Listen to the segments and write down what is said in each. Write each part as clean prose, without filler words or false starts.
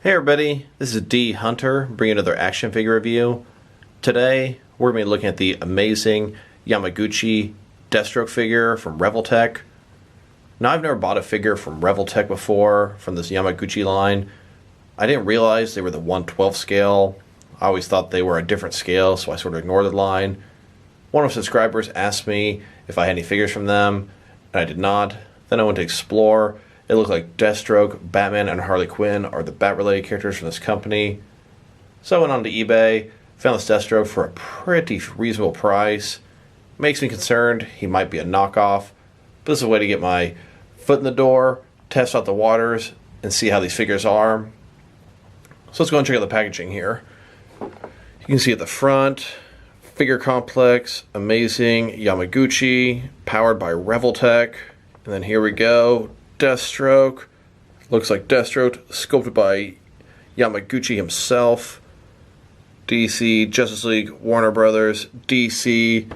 Hey everybody, this is D Hunter bringing another action figure review. Today we're going to be looking at the Amazing Yamaguchi Deathstroke figure from Revoltech. Now I've never bought a figure from Revoltech before, from this Yamaguchi line. I didn't realize they were the 1/12 scale. I always thought they were a different scale, so I sort of ignored the line. One of the subscribers asked me if I had any figures from them, and I did not. Then I went to explore. It looked like Deathstroke, Batman, and Harley Quinn are the Bat-related characters from this company. So I went on to eBay, found this Deathstroke for a pretty reasonable price. Makes me concerned he might be a knockoff, but this is a way to get my foot in the door, test out the waters, and see how these figures are. So let's go and check out the packaging here. You can see at the front, figure complex, Amazing Yamaguchi, powered by Revoltech. And then here we go. Deathstroke. Looks like Deathstroke, sculpted by Yamaguchi himself. DC, Justice League, Warner Brothers, DC.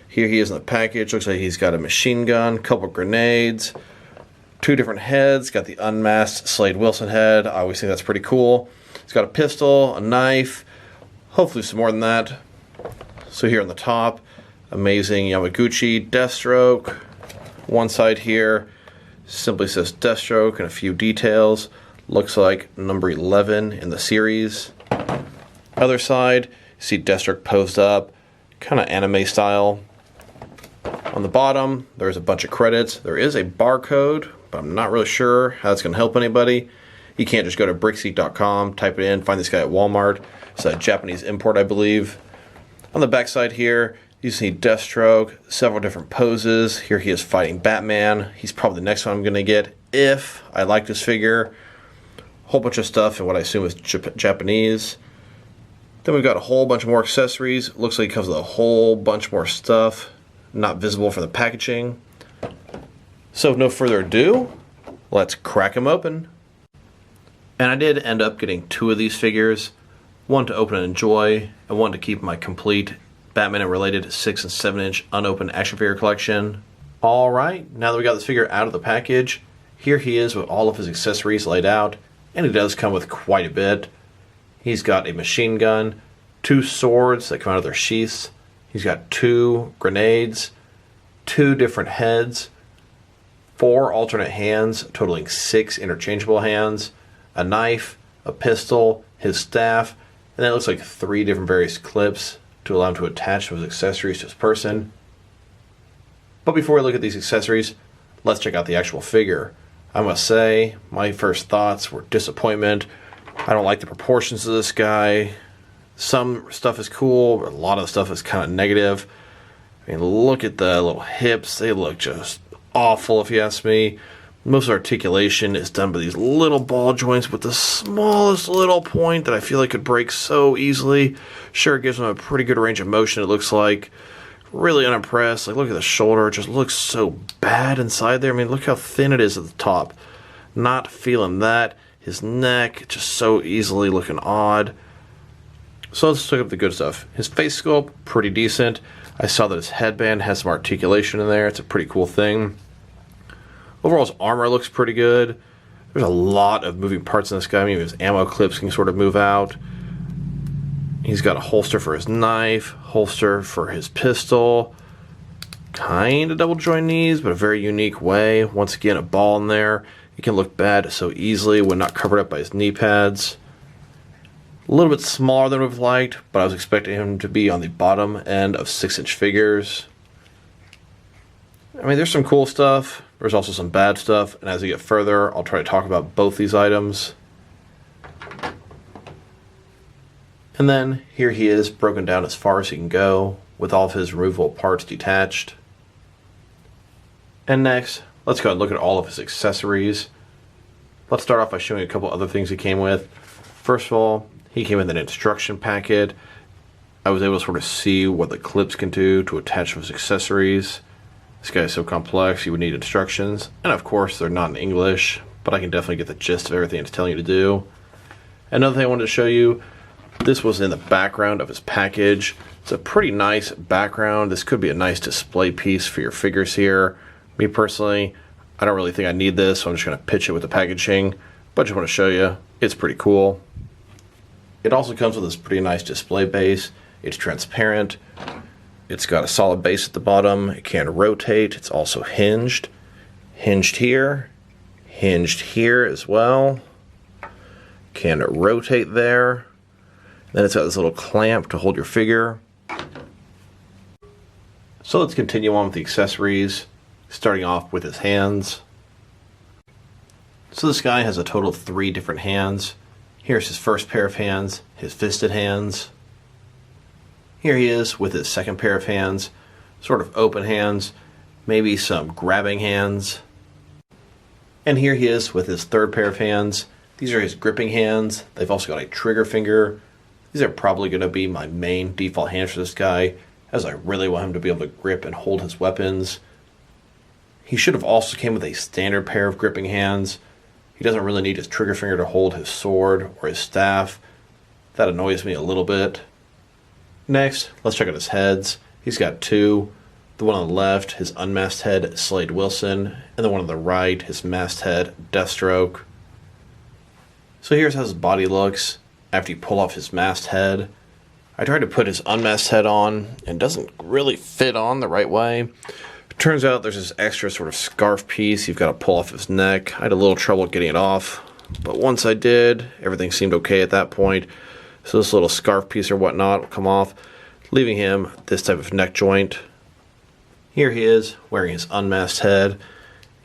Here he is in the package. Looks like he's got a machine gun, couple grenades, two different heads. Got the unmasked Slade Wilson head. I always think that's pretty cool. He's got a pistol, a knife, hopefully some more than that. So here on the top, Amazing Yamaguchi Deathstroke. One side here simply says Deathstroke and a few details. Looks like number 11 in the series. Other side, you see Deathstroke posed up, kind of anime style. On the bottom, there's a bunch of credits. There is a barcode, but I'm not really sure how it's going to help anybody. You can't just go to brickseat.com, type it in, find this guy at Walmart. It's a Japanese import, I believe. On the back side here, you see Deathstroke, several different poses. Here he is fighting Batman. He's probably the next one I'm going to get if I like this figure. Whole bunch of stuff in what I assume is Japanese. Then we've got a whole bunch more accessories. Looks like it comes with a whole bunch more stuff not visible from the packaging. So with no further ado, let's crack them open. And I did end up getting two of these figures. One to open and enjoy, and one to keep my complete Batman and related 6 and 7 inch unopened action figure collection. Alright, now that we got this figure out of the package, here he is with all of his accessories laid out, and he does come with quite a bit. He's got a machine gun, two swords that come out of their sheaths, he's got two grenades, two different heads, 4 alternate hands totaling 6 interchangeable hands, a knife, a pistol, his staff, and then it looks like 3 different various clips to allow him to attach his accessories to his person. But before we look at these accessories, let's check out the actual figure. I must say, my first thoughts were disappointment. I don't like the proportions of this guy. Some stuff is cool, but a lot of the stuff is kind of negative. I mean, look at the little hips. They look just awful if you ask me. Most articulation is done by these little ball joints with the smallest little point that I feel like could break so easily. Sure, it gives them a pretty good range of motion, it looks like. Really unimpressed. Like, look at the shoulder. It just looks so bad inside there. I mean, look how thin it is at the top. Not feeling that. His neck, just so easily looking odd. So let's look at the good stuff. His face sculpt, pretty decent. I saw that his headband has some articulation in there. It's a pretty cool thing. Overall, his armor looks pretty good. There's a lot of moving parts in this guy. I mean, his ammo clips can sort of move out. He's got a holster for his knife, holster for his pistol. Kind of double joint knees, but a very unique way. Once again, a ball in there. It can look bad so easily when not covered up by his knee pads. A little bit smaller than we've liked, but I was expecting him to be on the bottom end of 6-inch figures. I mean, there's some cool stuff. There's also some bad stuff, and as we get further, I'll try to talk about both these items. And then, here he is, broken down as far as he can go, with all of his removable parts detached. And next, let's go and look at all of his accessories. Let's start off by showing a couple other things he came with. First of all, he came with an instruction packet. I was able to sort of see what the clips can do to attach his accessories. This guy is so complex, you would need instructions. And of course, they're not in English, but I can definitely get the gist of everything it's telling you to do. Another thing I wanted to show you, this was in the background of his package. It's a pretty nice background. This could be a nice display piece for your figures here. Me personally, I don't really think I need this, so I'm just going to pitch it with the packaging. but I just want to show you, it's pretty cool. It also comes with this pretty nice display base. It's transparent. It's got a solid base at the bottom. It can rotate. It's also hinged. Hinged here as well. Can rotate there. Then it's got this little clamp to hold your figure. So let's continue on with the accessories, starting off with his hands. So this guy has a total of 3 different hands. Here's his first pair of hands, his fisted hands. Here he is with his second pair of hands, sort of open hands, maybe some grabbing hands. And here he is with his third pair of hands. These are his gripping hands. They've also got a trigger finger. These are probably going to be my main default hands for this guy, as I really want him to be able to grip and hold his weapons. He should have also came with a standard pair of gripping hands. He doesn't really need his trigger finger to hold his sword or his staff. That annoys me a little bit. Next, let's check out his heads. He's got 2. The one on the left, his unmasked head, Slade Wilson, and the one on the right, his masked head, Deathstroke. So here's how his body looks after you pull off his masked head. I tried to put his unmasked head on, and it doesn't really fit on the right way. It turns out there's this extra sort of scarf piece you've got to pull off his neck. I had a little trouble getting it off, but once I did, everything seemed okay at that point. So this little scarf piece or whatnot will come off, leaving him this type of neck joint. Here he is, wearing his unmasked head.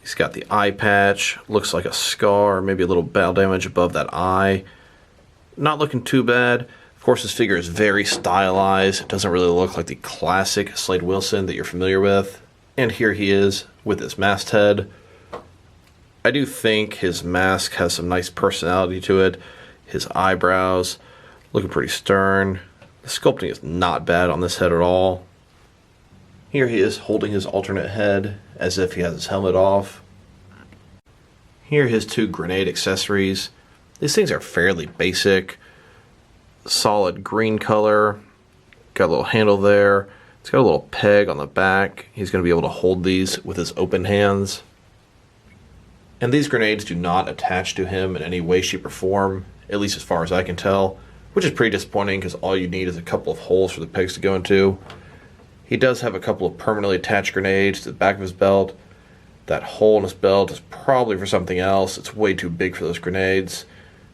He's got the eye patch, looks like a scar, maybe a little battle damage above that eye. Not looking too bad. Of course, this figure is very stylized. It doesn't really look like the classic Slade Wilson that you're familiar with. And here he is with his masked head. I do think his mask has some nice personality to it. His eyebrows looking pretty stern. The sculpting is not bad on this head at all. Here he is holding his alternate head as if he has his helmet off. Here are his 2 grenade accessories. These things are fairly basic. Solid green color. Got a little handle there. It's got a little peg on the back. He's going to be able to hold these with his open hands. And these grenades do not attach to him in any way, shape, or form, at least as far as I can tell, which is pretty disappointing because all you need is a couple of holes for the pegs to go into. He does have a couple of permanently attached grenades to the back of his belt. That hole in his belt is probably for something else. It's way too big for those grenades.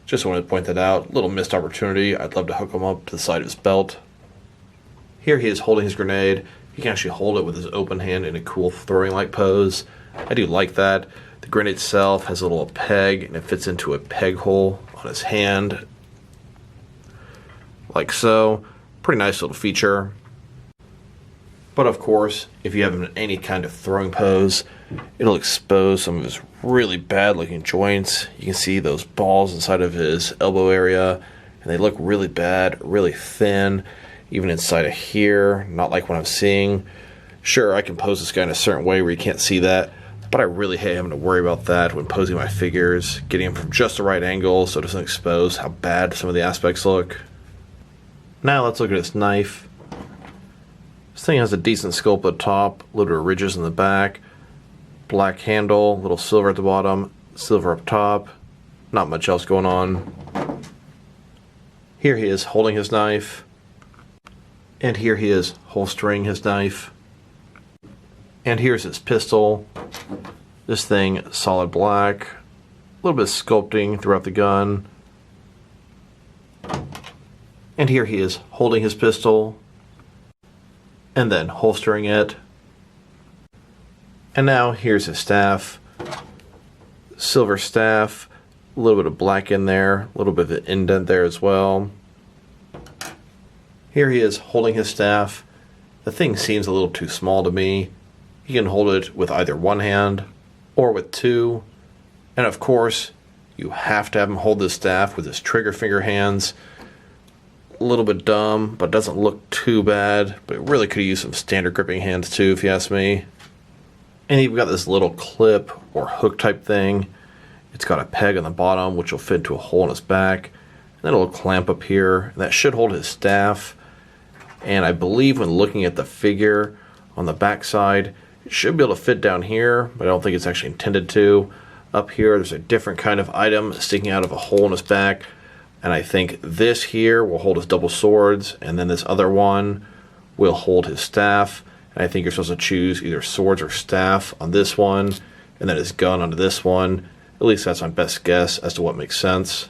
Just wanted to point that out. Little missed opportunity. I'd love to hook him up to the side of his belt. Here he is holding his grenade. He can actually hold it with his open hand in a cool throwing-like pose. I do like that. The grenade itself has a little peg, and it fits into a peg hole on his hand. Like so. Pretty nice little feature. But of course, if you have him in any kind of throwing pose, it'll expose some of his really bad looking joints. You can see those balls inside of his elbow area, and they look really bad, really thin, even inside of here, not like what I'm seeing. Sure, I can pose this guy in a certain way where you can't see that, but I really hate having to worry about that when posing my figures, getting them from just the right angle so it doesn't expose how bad some of the aspects look. Now let's look at his knife. This thing has a decent sculpt at the top, a little bit of ridges in the back, black handle, little silver at the bottom, silver up top, not much else going on. Here he is holding his knife, and here he is holstering his knife. And here's his pistol. This thing, solid black, a little bit of sculpting throughout the gun. And here he is holding his pistol, and then holstering it. And now here's his staff. Silver staff, a little bit of black in there, a little bit of an indent there as well. Here he is holding his staff. The thing seems a little too small to me. He can hold it with either one hand or with 2. And of course, you have to have him hold this staff with his trigger finger hands. A little bit dumb, but doesn't look too bad. But it really could use some standard gripping hands too, if you ask me. And you've got this little clip or hook type thing. It's got a peg on the bottom, which will fit into a hole in his back. And then a little clamp up here. And that should hold his staff. And I believe when looking at the figure on the back side, it should be able to fit down here, but I don't think it's actually intended to. Up here, there's a different kind of item sticking out of a hole in his back. And I think this here will hold his double swords, and then this other one will hold his staff. And I think you're supposed to choose either swords or staff on this one, and then his gun onto this one. At least that's my best guess as to what makes sense.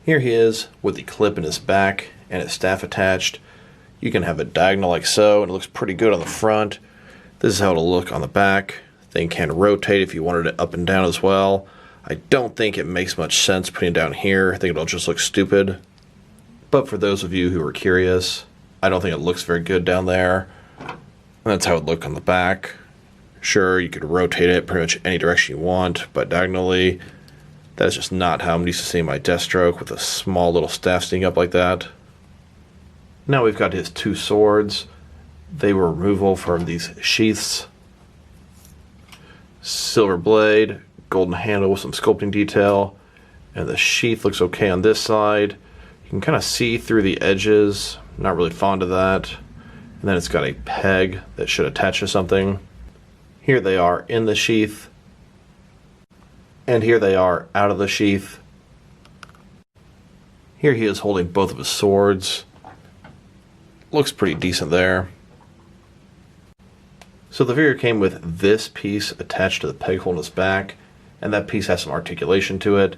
Here he is with the clip in his back and his staff attached. You can have it diagonal like so, and it looks pretty good on the front. This is how it'll look on the back. Thing can rotate if you wanted it up and down as well. I don't think it makes much sense putting it down here. I think it'll just look stupid. But for those of you who are curious, I don't think it looks very good down there. And that's how it looked on the back. Sure, you could rotate it pretty much any direction you want, but diagonally, that is just not how I'm used to seeing my Deathstroke with a small little staff sticking up like that. Now we've got his two swords. They were removable from these sheaths. Silver blade, golden handle with some sculpting detail, and the sheath looks okay on this side. You can kind of see through the edges. Not really fond of that. And then it's got a peg that should attach to something. Here they are in the sheath, and here they are out of the sheath. Here he is holding both of his swords. Looks pretty decent there. So the figure came with this piece attached to the peg hole in his back, and that piece has some articulation to it,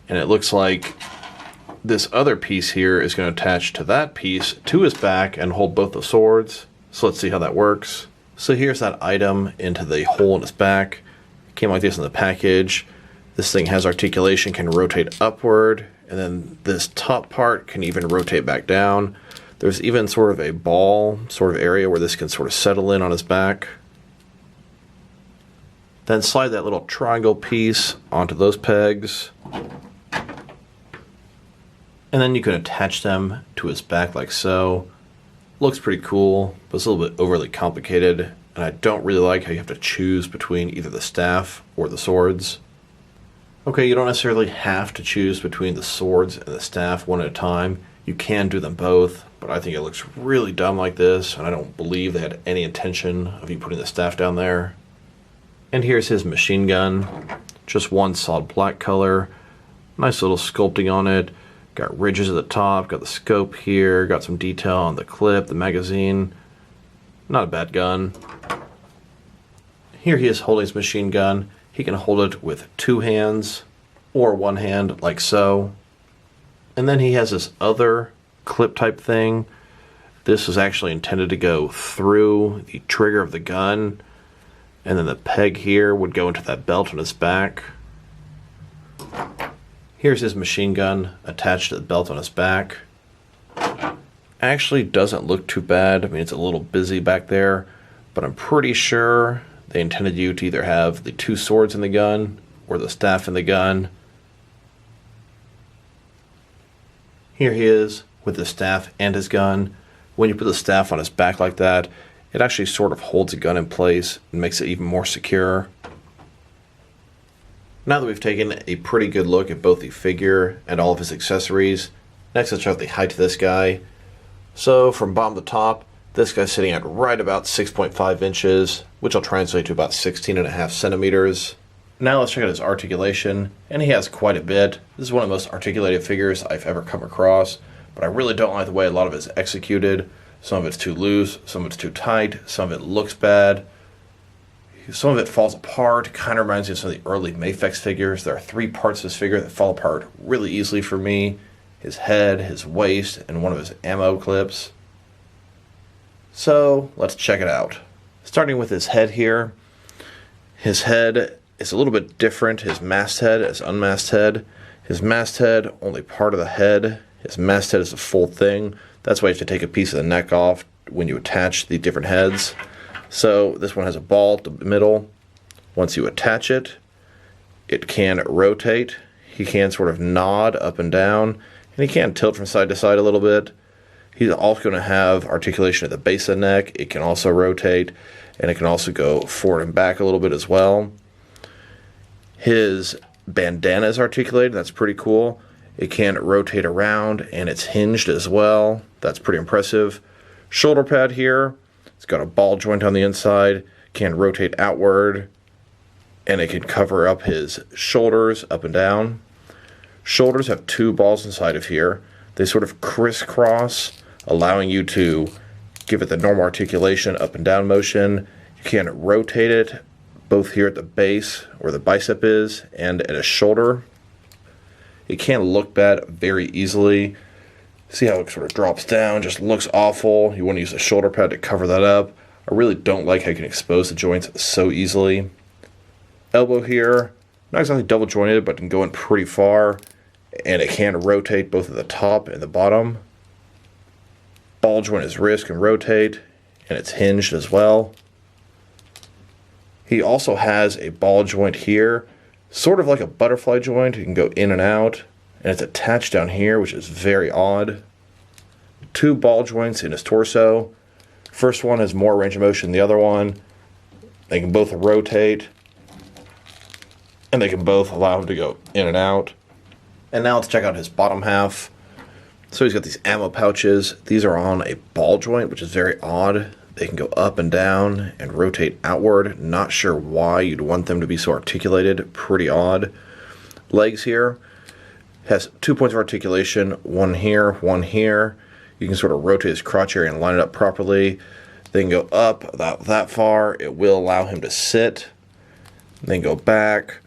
and it looks like this other piece here is going to attach to that piece to his back and hold both the swords. So let's see how that works. So here's that item into the hole in his back. It came like this in the package. This thing has articulation, can rotate upward, and then this top part can even rotate back down. There's even sort of a ball sort of area where this can sort of settle in on his back. Then slide that little triangle piece onto those pegs. And then you can attach them to his back like so. Looks pretty cool, but it's a little bit overly complicated, and I don't really like how you have to choose between either the staff or the swords. Okay, you don't necessarily have to choose between the swords and the staff one at a time. You can do them both, but I think it looks really dumb like this, and I don't believe they had any intention of you putting the staff down there. And here's his machine gun, just one solid black color. Nice little sculpting on it. Got ridges at the top, got the scope here, got some detail on the clip, the magazine. Not a bad gun. Here he is holding his machine gun. He can hold it with two hands or one hand like so. And then he has this other clip type thing. This is actually intended to go through the trigger of the gun, and then the peg here would go into that belt on his back. Here's his machine gun attached to the belt on his back. Actually doesn't look too bad. I mean, it's a little busy back there, but I'm pretty sure they intended you to either have the two swords in the gun or the staff in the gun. Here he is with the staff and his gun. When you put the staff on his back like that, it actually sort of holds the gun in place and makes it even more secure. Now that we've taken a pretty good look at both the figure and all of his accessories, next let's check out the height of this guy. So from bottom to top, this guy's sitting at right about 6.5 inches, which will translate to about 16.5 centimeters. Now let's check out his articulation, and he has quite a bit. This is one of the most articulated figures I've ever come across, but I really don't like the way a lot of it is executed. Some of it's too loose, some of it's too tight, some of it looks bad. Some of it falls apart, kind of reminds me of some of the early Mafex figures. There are three parts of this figure that fall apart really easily for me. His head, his waist, and one of his ammo clips. So, let's check it out. Starting with his head here. His head is a little bit different. His masthead is unmasked head. His masthead, only part of the head. His masthead is a full thing. That's why you have to take a piece of the neck off when you attach the different heads. So this one has a ball at the middle. Once you attach it, it can rotate. He can sort of nod up and down, and he can tilt from side to side a little bit. He's also going to have articulation at the base of the neck. It can also rotate, and it can also go forward and back a little bit as well. His bandana is articulated. That's pretty cool. It can rotate around, and it's hinged as well. That's pretty impressive. Shoulder pad here. It's got a ball joint on the inside, can rotate outward, and it can cover up his shoulders up and down. Shoulders have two balls inside of here. They sort of crisscross, allowing you to give it the normal articulation up and down motion. You can rotate it both here at the base where the bicep is and at a shoulder. It can look bad very easily. See how it sort of drops down, just looks awful. You want to use a shoulder pad to cover that up. I really don't like how you can expose the joints so easily. Elbow here, not exactly double jointed, but can go in pretty far, and it can rotate both at the top and the bottom. Ball joint his wrist can rotate, and it's hinged as well. He also has a ball joint here, sort of like a butterfly joint. You can go in and out, and it's attached down here, which is very odd. Two ball joints in his torso. First one has more range of motion than the other one. They can both rotate, and they can both allow him to go in and out. And now let's check out his bottom half. So he's got these ammo pouches. These are on a ball joint, which is very odd. They can go up and down and rotate outward. Not sure why you'd want them to be so articulated. Pretty odd. Legs here. Has 2 points of articulation. One here, one here. You can sort of rotate his crotch area and line it up properly. They can go up about that far. It will allow him to sit. Then go back.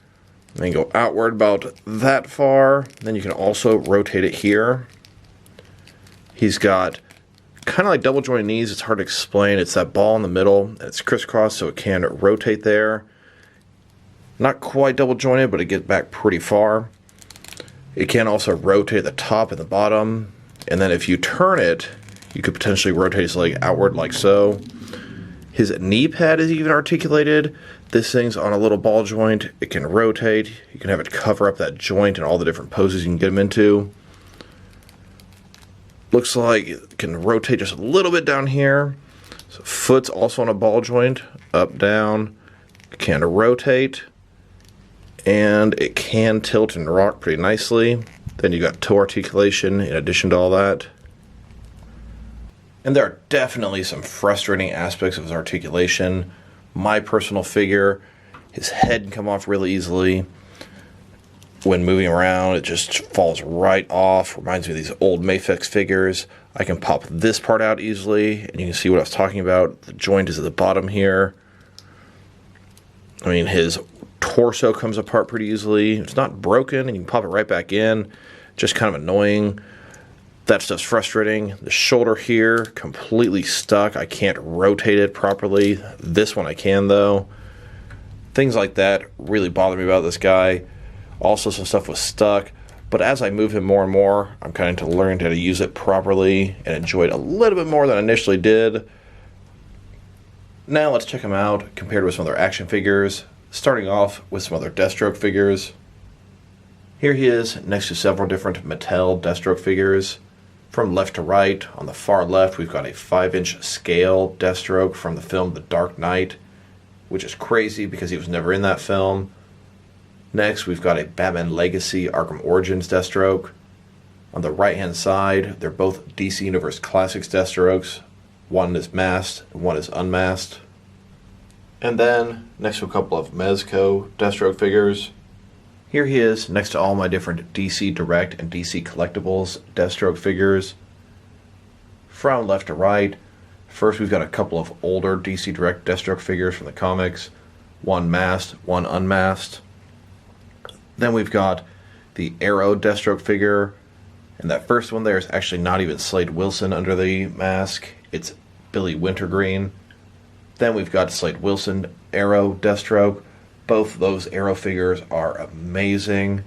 Then go outward about that far. Then you can also rotate it here. He's got kind of like double jointed knees. It's hard to explain. It's that ball in the middle. And it's crisscross, so it can rotate there. Not quite double jointed, but it gets back pretty far. It can also rotate the top and the bottom. And then if you turn it, you could potentially rotate his leg outward like so. His knee pad is even articulated. This thing's on a little ball joint. It can rotate. You can have it cover up that joint and all the different poses you can get him into. Looks like it can rotate just a little bit down here. So foot's also on a ball joint, up, down. It can rotate. And it can tilt and rock pretty nicely. Then you got toe articulation in addition to all that. And there are definitely some frustrating aspects of his articulation. My personal figure, his head can come off really easily. When moving around, it just falls right off. Reminds me of these old Mafex figures. I can pop this part out easily, and you can see what I was talking about. The joint is at the bottom here. I mean, his torso comes apart pretty easily. It's not broken, and you can pop it right back in. Just kind of annoying. That stuff's frustrating. The shoulder here, completely stuck. I can't rotate it properly. This one I can, though. Things like that really bother me about this guy. Also, some stuff was stuck. But as I move him more and more, I'm kind of learning how to use it properly and enjoy it a little bit more than I initially did. Now let's check him out compared with some other action figures. Starting off with some other Deathstroke figures. Here he is next to several different Mattel Deathstroke figures. From left to right, on the far left, we've got a 5-inch scale Deathstroke from the film The Dark Knight, which is crazy because he was never in that film. Next, we've got a Batman Legacy Arkham Origins Deathstroke. On the right-hand side, they're both DC Universe Classics Deathstrokes. One is masked, and one is unmasked. And then, next to a couple of Mezco Deathstroke figures. Here he is next to all my different DC Direct and DC Collectibles Deathstroke figures. From left to right, first we've got a couple of older DC Direct Deathstroke figures from the comics. One masked, one unmasked. Then we've got the Arrow Deathstroke figure. And that first one there is actually not even Slade Wilson under the mask. It's Billy Wintergreen. Then we've got Slade Wilson Arrow Deathstroke. Both of those Arrow figures are amazing.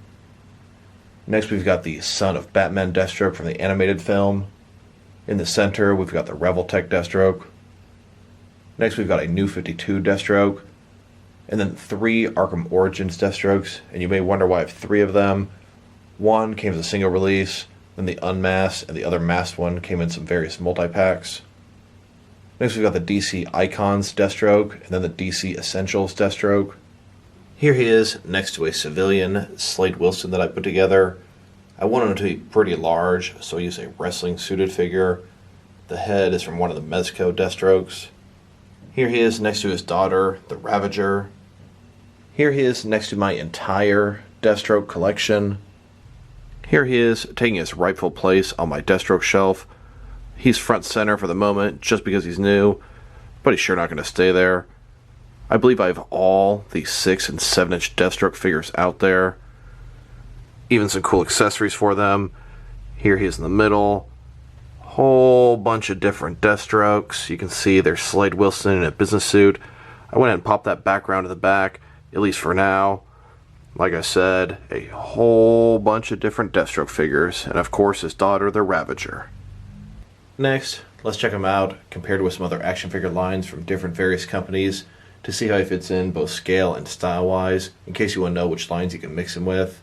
Next we've got the Son of Batman Deathstroke from the animated film. In the center we've got the Revoltech Deathstroke. Next we've got a New 52 Deathstroke. And then 3 Arkham Origins Deathstrokes. And you may wonder why I have 3 of them. One came as a single release, then the unmasked, and the other masked one came in some various multi-packs. Next we've got the DC Icons Deathstroke, and then the DC Essentials Deathstroke. Here he is next to a civilian Slade Wilson that I put together. I wanted him to be pretty large, so I used a wrestling suited figure. The head is from one of the Mezco Deathstrokes. Here he is next to his daughter, the Ravager. Here he is next to my entire Deathstroke collection. Here he is taking his rightful place on my Deathstroke shelf. He's front center for the moment just because he's new, but he's sure not going to stay there. I believe I have all the 6 and 7 inch Deathstroke figures out there. Even some cool accessories for them. Here he is in the middle. Whole bunch of different Deathstrokes. You can see there's Slade Wilson in a business suit. I went ahead and popped that background to the back, at least for now. Like I said, a whole bunch of different Deathstroke figures, and of course his daughter, the Ravager. Next, let's check him out compared with some other action figure lines from different various companies to see how he fits in both scale and style-wise, in case you want to know which lines you can mix him with.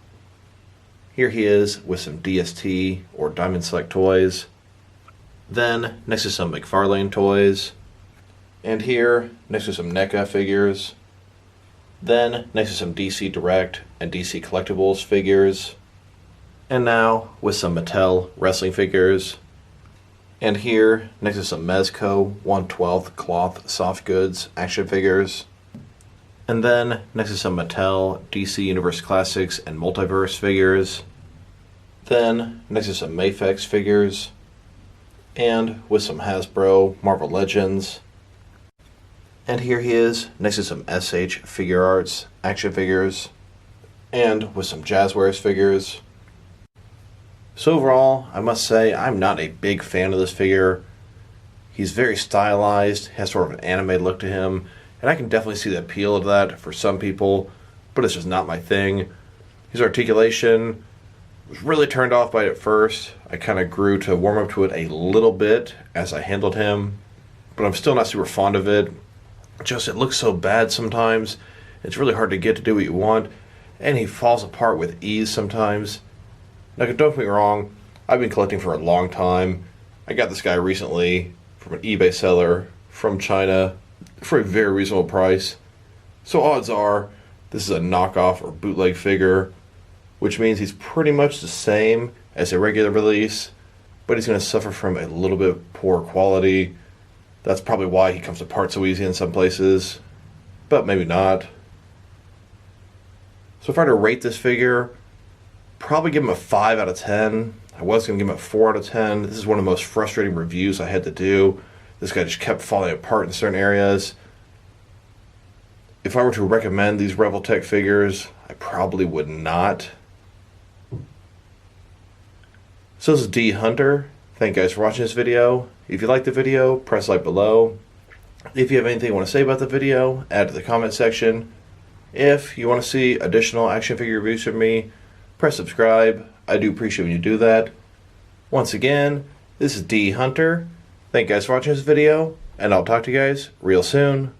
Here he is with some DST or Diamond Select toys. Then, next to some McFarlane toys. And here, next to some NECA figures. Then, next to some DC Direct and DC Collectibles figures. And now, with some Mattel wrestling figures. And here, next to some Mezco 1/12 cloth soft goods action figures. And then, next to some Mattel DC Universe Classics and Multiverse figures. Then, next to some Mafex figures. And with some Hasbro Marvel Legends. And here he is, next to some SH Figure Arts action figures. And with some Jazzwares figures. So overall, I must say, I'm not a big fan of this figure. He's very stylized, has sort of an anime look to him, and I can definitely see the appeal of that for some people, but it's just not my thing. His articulation was really turned off by it at first. I kind of grew to warm up to it a little bit as I handled him, but I'm still not super fond of it. Just, it looks so bad sometimes. It's really hard to get to do what you want, and he falls apart with ease sometimes. Now, don't get me wrong, I've been collecting for a long time. I got this guy recently from an eBay seller from China for a very reasonable price. So odds are this is a knockoff or bootleg figure, which means he's pretty much the same as a regular release, but he's going to suffer from a little bit of poor quality. That's probably why he comes apart so easy in some places, but maybe not. So if I were to rate this figure, probably give him a 5 out of 10. I was going to give him a 4 out of 10. This is one of the most frustrating reviews I had to do. This guy just kept falling apart in certain areas. If I were to recommend these Revoltech figures, I probably would not. So this is D Hunter. Thank you guys for watching this video. If you liked the video, press like below. If you have anything you want to say about the video, add to the comment section. If you want to see additional action figure reviews from me, press subscribe. I do appreciate when you do that. Once again, this is D Hunter. Thank you guys for watching this video, and I'll talk to you guys real soon.